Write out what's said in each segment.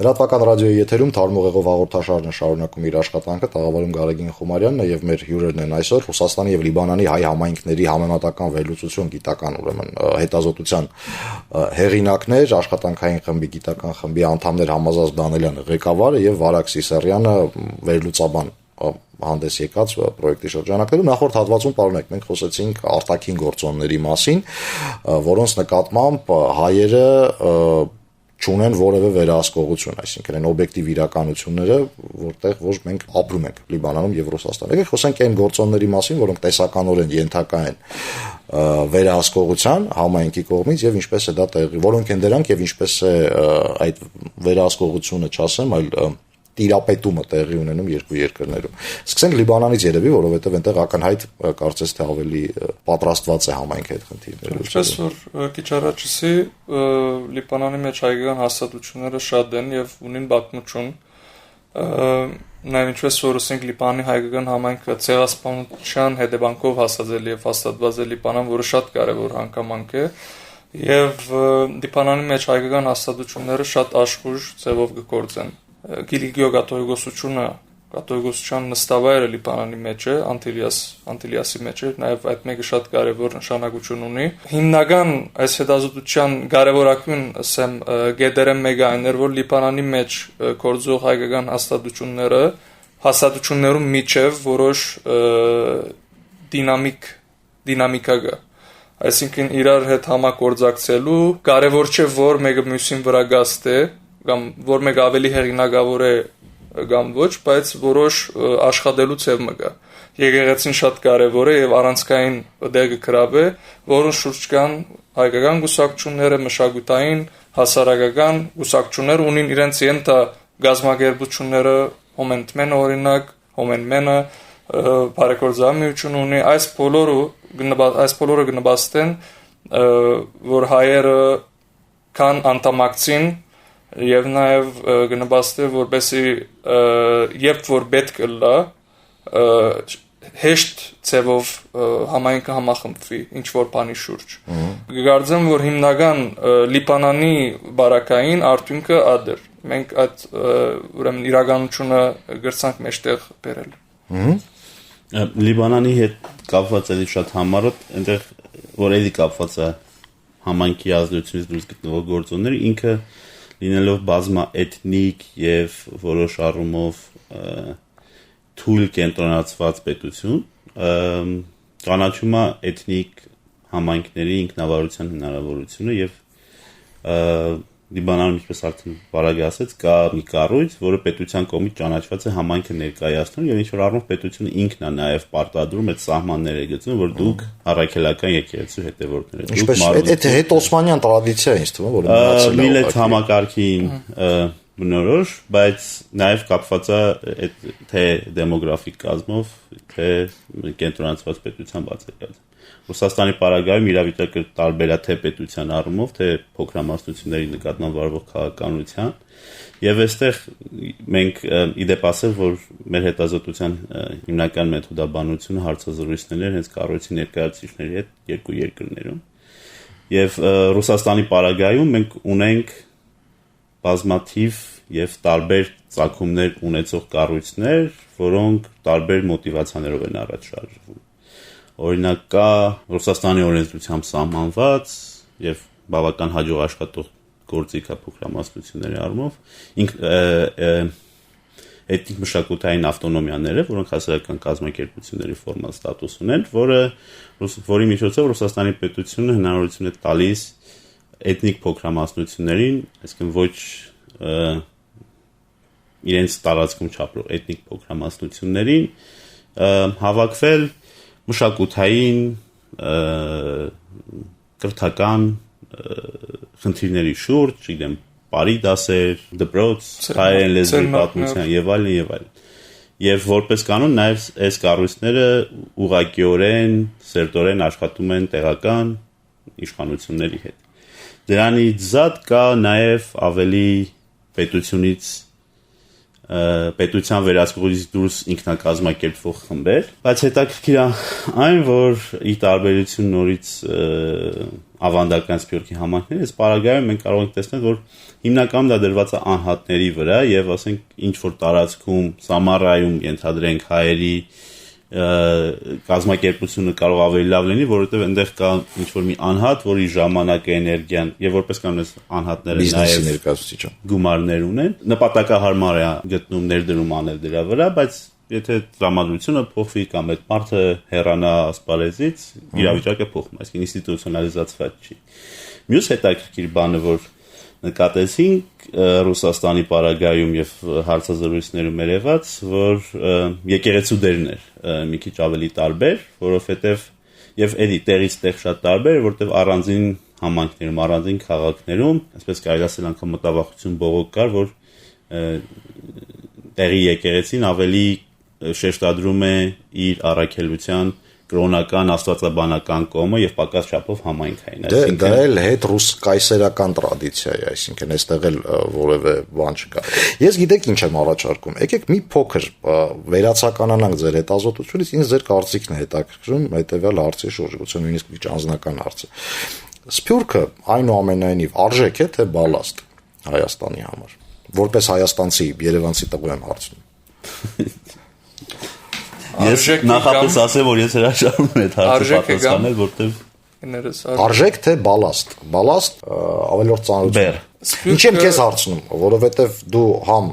Լրատվական ռադիոյի եթերում Թարմուղեղով հաղորդաշարն է շարունակում իր աշխատանքը, տաղավարում Գարեգին Խումարյանն է եւ մեր հյուրերն են այսօր Ռուսաստանի եւ Լիբանանի հայ համայնքների համեմատական վերլուծություն գիտական ուրեմն հետազոտության հեղինակներ, աշխատանքային խմբի գիտական խմբի անդամներ Համազած Դանելյանը ղեկավարը եւ Վարակ Սիսարյանը վերլուծաբան հանդես եկած պրոյեկտի շրջանակներում նախորդ հատվածում պարոնեք մենք խոսեցինք արտաքին գործոնների մասին, որոնց նկատմամբ հայերը չունեն որևէ վերահսկողություն, այսինքն այն օբյեկտիվ իրականությունները, որտեղ որ մենք ապրում ենք Լիբանանում եւ Ռուսաստանում։ Եկեք խոսենք այն գործոնների մասին, որոնք տեսականորեն ենթակա են վերահսկողության համայնքի կողմից եւ ինչպես է դա տեղի, որոնք են դրանք եւ ինչպես է այդ վերահսկողությունը, չասեմ, այլ տիրապետումը տեղի ունենում երկու երկրներում։ Սկսենք Լիբանանից երևի, որովհետև այնտեղ ակնհայտ կարծես թե ավելի պատրաստված է համայնքը այդ խնդիրները։ Ինչպես որ քիչ առաջի Լիբանանի մեջ հայկական հաստատությունները շատ են եւ ունին պատմություն։ Նաեւ ինչպես որ ասենք Լիբանանի հայկական համայնքը ցեղասպանության հետևանքով հաստատել եւ հաստատված է Լիբանան, որը շատ կարեւոր հանգամանք է։ Եվ Լիբանանի մեջ հայկական հաստատությունները շատ աշխույժ ձևով գործեն։ Գիլիգիո կաթողիկոսության նստավայրը Լիբանանի մեջ է, Անտիլիասի մեջ է, նաև այդ մեկը շատ կարևոր նշանակություն ունի։ Հիմնական այս հետազոտության կարևորագույն ասեմ գետերը մեկը այն էր, որ Լիբանանի մեջ գործող հայկական հաստատություններում միջև որոշ դինամիկա կա։ Այսինքն իրար հետ համագործակցելու կարևոր չէ, որ մեկը մյուսին վրա գաստե կամ որ մեկ ավելի հեղինակավոր է կամ ոչ, բայց որոշ աշխատելու ձև մը կա։ Եկեղեցին շատ կարևոր է եւ առանցքային դերը գրավ է, որոնց շուրջ կան հայկական գուսակցությունները, մշակութային, հասարակական գուսակցություններ ունին իրենց ենթա գազམ་ագերբությունները, Հոմենտմենը օրինակ, Հոմենմենը բարեգործամիություն ունի, այս բոլորը գնաբաստեն, որ հայերը կան անդամակցին եւ նաեւ գնաբաստե որպեսի երբ որ պետք է լա հեշտ ցևով համայնքը համախմբվի ինչ որ բանի շուրջ։ Գարձեմ որ հիմնական Լիբանանի բարակային արդյունքը ադեր։ Մենք այդ ուրեմն իրականությունը գրցանք մեջտեղ բերել։ Լիբանանի հետ կապված էլի շատ համառոտ, այնտեղ որ էլի կապված է համայնքի ազդեցությունից դուրս գտնվող գործոնները, ինքը լինելով բազմաէթնիկ եւ որոշ առումով թույլ կենտրոնացված պետություն, կանաչում է էթնիկ համայնքների ինքնավարության հնարավորությունը եւ Լիբանանում, ինչպես արդեն Վարագը ասաց, կա մի կառույց, որը պետության կողմից ճանաչված է համայնքը ներկայացնում եւ ինչ որ առումով պետությունը ինքն է նաեւ պարտադրում այդ սահմանները գծում, որ դուք առաքելական եկեղեցու հետևորդներ եք։ Ինչպես այդ հետ օսմանյան տրադիցիա է, ինձ թվում է, որ մնացել է։ Միլետ համակարգին բնորոշ, բայց նաեւ կապված է թե դեմոգրաֆիկ կազմով, թե կենտրոնացված պետության բացակայությամբ։ Ռուսաստանի պարագայում իրավիճակը տարբեր է թե պետության առումով, թե փոքրամասնությունների նկատմամբ վարվող քաղաքականության, եւ այստեղ մենք իդեպ ասել, որ մեր հետազոտության հիմնական մեթոդաբանությունը հարցազրույցներն են հենց կառույցի ներկայացուցիչների հետ երկու երկրներում, եւ Ռուսաստանի պարագայում մենք ունենք բազմաթիվ եւ տարբեր ծագումներ ունեցող կառույցներ, որոնք տարբեր մոտիվացիաներով են առաջ շարժվում։ Օրինակ կա Ռուսաստանի օրենսդրությամբ սահմանված եւ բավական հաջող աշխատող գործիք է փոքրամասնությունների առումով էթնիկ մշակութային ավտոնոմիաները, որոնք հասարակական կազմակերպությունների ֆորմալ ստատուս ունեն, որի միջոցով Ռուսաստանի պետությունը հնարավորություն է տալիս էթնիկ փոքրամասնություններին, այսինքն ոչ իրենց տարածքում չապրող էթնիկ փոքրամասնություններին հավաքվել մշակութային կրթական խնդիրների շուրջ, չգիտեմ, բարի դասեր, դպրոց, հայերեն լեզվի պատմության եւ այլն։ Եվ որպես կանոն նաեւ այս կառույցները ուղղակիորեն, սերտորեն աշխատում են տեղական իշխանությունների հետ։ Դրանից զատ կա նաեւ ավելի պետությունից պետության վերահսկողությունից դուրս ինքնակազմակերպվող խմբեր, բայց հետաքրքիր է այն, որ ի տարբերություն նորից ավանդական Սփյուռքի համայնքների, այս պարագայում մենք կարող ենք տեսնել, որ հիմնականում դա դրված է անհատների վրա եւ ասենք ինչ որ տարածքում Սամարայում ենթադրենք հայերի կազմակերպությունը կարող ավելի լավ լինի, որովհետև այնտեղ կա ինչ որ մի անհատ, որի ժամանակը, էներգիան եւ որպես կանոնես անհատները նաեւ ներկայացուցիչ գումարներ ունեն, նպատակահարմար է գտնում ներդրում անել դրա վրա, բայց եթե տրամադրությունը փոխվի կամ այդ մարդը հեռանա ասպարեզից, իրավիճակը փոխվում, այսինքն ինստիտուցիոնալիզացված չի։ Մյուս հետաքրքիր բանը, որ նկատեցինք Ռուսաստանի պարագայում եւ հարցազրույցներում երևաց, որ եկեղեցու դերն էր մի քիչ ավելի տարբեր, որովհետեւ եւ էլի տեղից տեղ շատ տարբեր, որովհետեւ առանձին համայնքներում, առանձին քաղաքներում, այսպես կարելի ասել անգամ մտավախություն բողոք կար, որ տեղի եկեղեցին ավելի շեշտադրում է իր առաքելության կրոնական աստվածաբանական կողմը եւ պակաս չափով համայնքային, այսինքն դա էլ հետ ռուս կայսերական տրադիցիա է, այսինքն այստեղ էլ որևէ բան չկա։ Ես գիտեք ինչ եմ առաջարկում։ Եկեք մի փոքր վերացականանանք ձեր հետազոտությունից, ինձ ձեր կարծիքն է հետաքրքրում հետեւյալ հարցի շուրջ, գուցե նույնիսկ մի անձնական հարց է։ Սփյուռքը այնուամենայնիվ արժեք է թե բալաստ Հայաստանի համար։ Որպես հայաստանցի, երևանցի տղու եմ հարցնում։ Ես նախապես ասեմ, որ ես հրաժարվում եմ այդ հարցը պատասխանել, որտեղ արժեք թե բալաստ։ Բալաստ ավելորդ ծանրություն։ Ինչ եմ քեզ հարցնում, որովհետև դու համ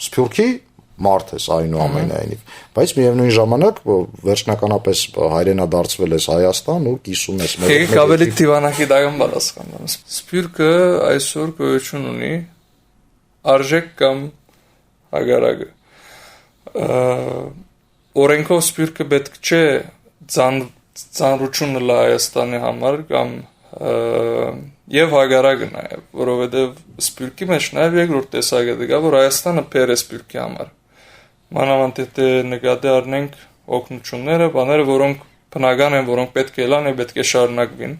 Սփյուռքի մարդ ես այնուամենայնիվ, բայց միևնույն ժամանակ վերջնականապես հայրենադարձվել ես Հայաստան ու կիսում ես մեր։ Եկեք ավելի դիվանագիտական պատասխանեմ։ Սփյուռքը այսօր գոյություն ունի արժեք կամ հագարակը։ Օրենքով Սփյուռքը պետք չէ ծանրություն լա Հայաստանի համար կամ եւ հագարակը նաեւ, որովհետեւ Սփյուռքի մեջ նաեւ երկրորդ տեսակետը կա, որ Հայաստանը փեր է Սփյուռքի համար։ Մանավանդ եթե նկատի առնենք օգնությունները, բաները, որոնք բնական են, որոնք պետք է լան եւ պետք է շարունակվին։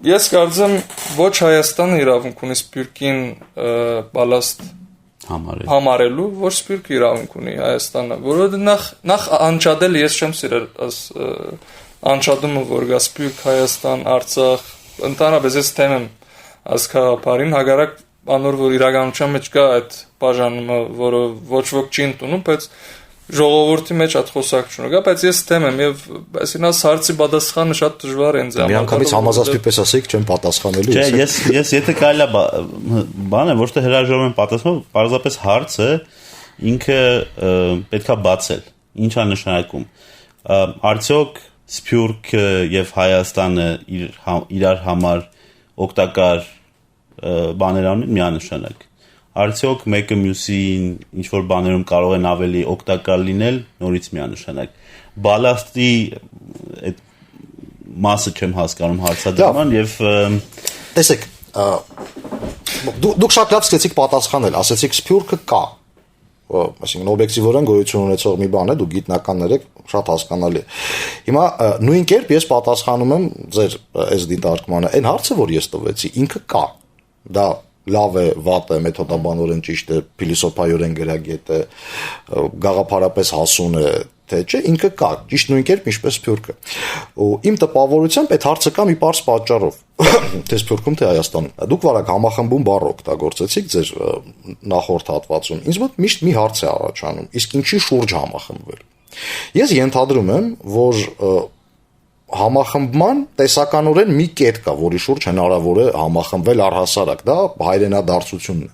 Ես կարծեմ ոչ Հայաստանը իրավունք ունի Սփյուռքին բալաստ համարելու, որ Սփյուռքը իրավունք ունի Հայաստանը, որովհետև նախ անջատել ես չեմ սիրել անջատումը, որ գա Սփյուռք, Հայաստան, Արցախ, ընդհանրապես ես թեմ եմ ազգաղափարին, հակառակ անոր որ իրականության մեջ կա այդ բաժանումը, որը ոչ ոք չի ընդունում, բայց ժողովրդի մեջ այդ խոսակցությունը կա, բայց ես թեմ եմ եւ այսինքն այս հարցի պատասխանը շատ դժվար է ինձ համար։ Միանգամից համազասպի պես ասեիք, չեմ պատասխանելու։ Չէ, ես եթե կարելի է բանը ոչ թե հրաժարվում եմ պատասխանել, պարզապես հարցը ինքը պետքա բացել։ Ինչ է նշանակում։ Արդյոք Սփյուռքը եւ Հայաստանը իրար համար օգտակար բաներ անեն միանշանակ։ Արդյոք մեկը մյուսին ինչ որ բաներում կարող են ավելի օգտակար լինել, նորից միանշանակ։ Բալաստի այդ մասը չեմ հասկանում հարցադրման եւ տեսեք, դուք շատ լավ սկսեցիք պատասխանել, ասեցիք Սփյուռքը կա։ Այսինքն օբյեկտիվորեն գոյություն ունեցող մի բան է, դուք գիտնականներ եք, շատ հասկանալի է։ Հիմա նույն կերպ ես պատասխանում եմ ձեր այս դիտարկմանը, այն հարցը, որ ես տվեցի, ինքը կա։ Դա լավ է, վատ է, մեթոդաբանորեն ճիշտ է, փիլիսոփայորեն գրագետ է, գաղափարապես հասուն է, թե չէ, ինքը կա, ճիշտ նույն կերպ ինչպես Սփյուռքը։ Ու իմ տպավորությամբ այդ հարցը կա մի պարզ պատճառով, թե Սփյուռքում, թե Հայաստանում։ Դուք վարակ համախմբում բառ օգտագործեցիք ձեր նախորդ հատվածում։ Ինձ մոտ միշտ մի հարց է առաջանում, իսկ ինչի շուրջ համախմբվել։ Ես ենթադրում եմ, որ համախմբման տեսականորեն մի կետ կա, որի շուրջ հնարավոր է համախմբվել առհասարակ, դա հայրենադարձությունն է։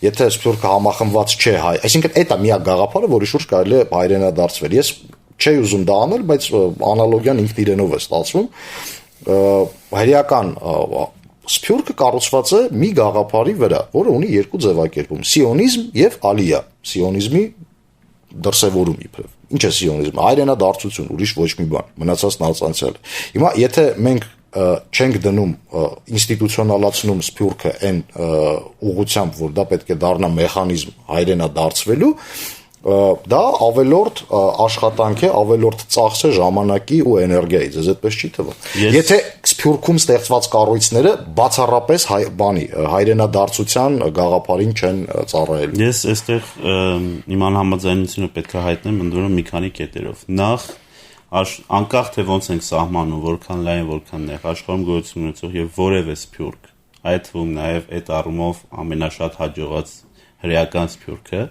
Եթե Սփյուռքը համախմբված չէ հայ, այսինքն այդ է միակ գաղափարը, որի շուրջ կարելի է հայրենադարձվել։ Ես չէի ուզում դա անել, բայց անալոգիան ինքն իրենով է ստացվում։ Հայրական Սփյուռքը կառուցված է մի գաղափարի վրա, որը ունի երկու ձևակերպում՝ սիոնիզմ եւ ալիա։ Սիոնիզմի դրսևորում իբրև։ Ինչ է սիոնիզմը։ Հայրենադարձություն, ուրիշ ոչ մի բան, մնացածն անցյալ։ Հիմա եթե մենք չենք դնում ինստիտուցիոնալացնում Սփյուռքը այն ուղղությամբ, որ դա պետք է դառնա մեխանիզմ հայրենադարձվելու, դա ավելորդ աշխատանք է, ավելորդ ծախս է ժամանակի ու էներգիայի, ձեզ այդպես չի թվում։ Եթե Սփյուռքում ստեղծված կառույցները բացառապես հայրենադարձության գաղափարին չեն ծառայել։ Ես այստեղ իմ անհամաձայնությունը պետք է հայտնեմ ընդ որում մի քանի կետերով։ Նախ անկախ թե ոնց ենք սահմանում, որքան լայն, որքան նեղ, աշխարհում գոյություն ունեցող եւ որևէ սփյուռք, այդ թվում նաեւ այդ առումով ամենաշատ հաջողած հրեական սփյուռքը,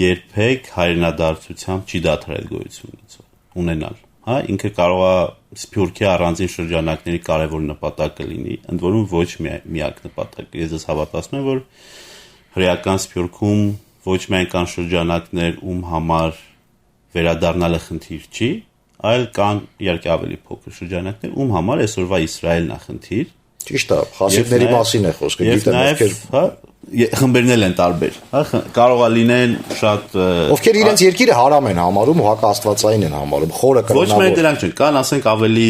երբեք հայրենադարձությամբ չի դադարել գոյություն ունենալ։ Հա, ինքը կարող է սփյուռքի առանձին շրջանակների կարևոր նպատակը լինի, ընդ որում ոչ միակ նպատակը։ Ես հավատացնում եմ, որ հրեական սփյուռքում ոչ միայն կան շրջանակներ, ում համար վերադառնալը խնդիր չի, այլ կան իհարկե ավելի փոքր շրջանակներ, ում համար այսօրվա Իսրայելն է խնդիր։ Ճիշտ է, խասիդների մասին է խոսքը, գիտեմ ովքեր, հա, խմբերն են տարբեր, հա, կարող է լինեն շատ ովքեր իրենց երկիրը հարամ են համարում, հակաստվածային են համարում, խորը կրոնավոր։ Ոչ միայն դրանք չեն, կան ասենք ավելի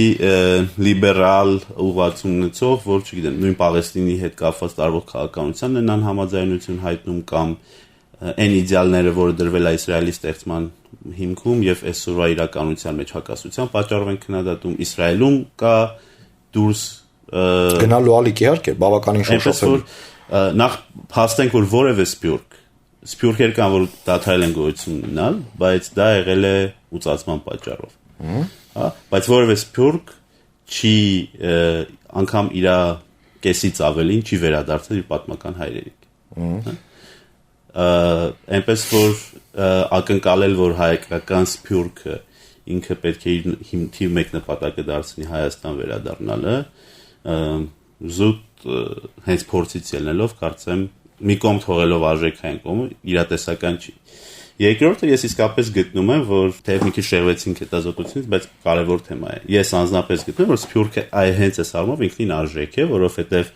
լիբերալ ուղղություն ունեցող, որ չգիտեմ, նույն Պաղեստինի հետ կապված տարվող քաղաքականությանն են անհամաձայնություն հայտնում կամ այն իդեալները, որը դրվել է Իսրայելի ստեղծման հիմքում եւ այսօրվա իրականության մեջ հակասության պատճառով են քննադատում։ Իսրայելում կա դուրս գնալու ալիք իհարկե, բավականին շոշափել։ Նախ փաստենք, որ որևէ սփյուռքեր կան, որ դադարել են գոյություն ունենալ, բայց դա եղել է ուծացման պատճառով։ Հա, բայց որևէ սփյուռք չի անգամ իր կեսից ավելին չի վերադարձել իր պատմական հայրենիք։ Այնպես որ ակնկալել, որ հայկական սփյուռքը ինքը պետք է իր թիվ 1 նպատակը դարձնի Հայաստան վերադառնալը, զուտ հենց փորձից ելնելով կարծեմ մի կողմ թողելով արժեքային կողմը իրատեսական չի։ Երկրորդը ես իսկապես գտնում եմ, որ թեև մի քիչ շեղվեցինք հետազոտությունից, բայց կարևոր թեմա է։ Ես անձնապես գտնում եմ, որ սփյուռքը հենց այս առումով ինքնին արժեք է, որովհետև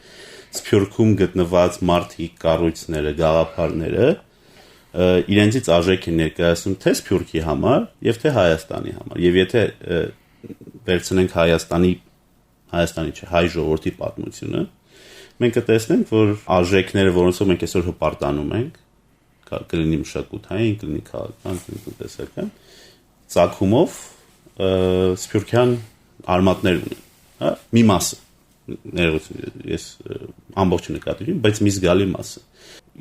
Սփյուռքում գտնված մարդիկ, կառույցները, գաղափարները իրենցից արժեք են ներկայացնում թե Սփյուռքի համար եւ թե Հայաստանի համար։ Եվ եթե վերցնենք Հայաստանի չէ, հայ ժողովրդի պատմությունը, մենք կտեսնենք, որ արժեքները, որոնցով մենք այսօր հպարտանում ենք, կլինի մշակութային, կլինի քաղաքական, կլինի տնտեսական, ծագումով սփյուռքյան արմատներ ունեն, հա, մի մասը ես ամբողջ նկատի չունեմ, բայց մի զգալի մասը։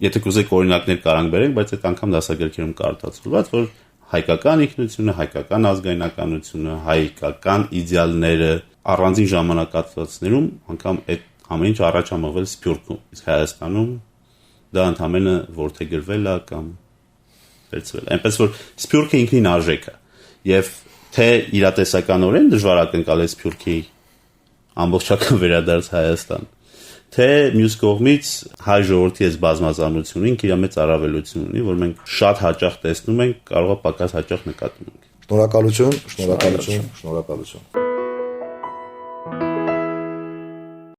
Եթե կուզեք օրինակներ կարանք բերենք, բայց այդ անգամ դասագրքերում կարտացված, որ հայկական ինքնությունը, հայկական ազգայնականությունը, հայկական իդեալները առանձին ժամանակահատվածներում անգամ այդ ամեն ինչ առաջ է մղվել Սփյուռքում, իսկ Հայաստանում դա ընդհանրապես որդեգրվել է կամ վերցվել։ Այնպես որ Սփյուռքը ինքնին արժեք է եւ թե իրատեսականորեն դժվար ակնկալել Սփյուռքի ամբողջական վերադարձ Հայաստան, թե մյուս կողմից հայ ժողովրդի այս բազմազանությունին իր մեծ առավելություն ունի, որ մենք շատ հաճախ տեսնում ենք, կարող է պակաս հաճախ նկատում ենք։ Շնորհակալություն։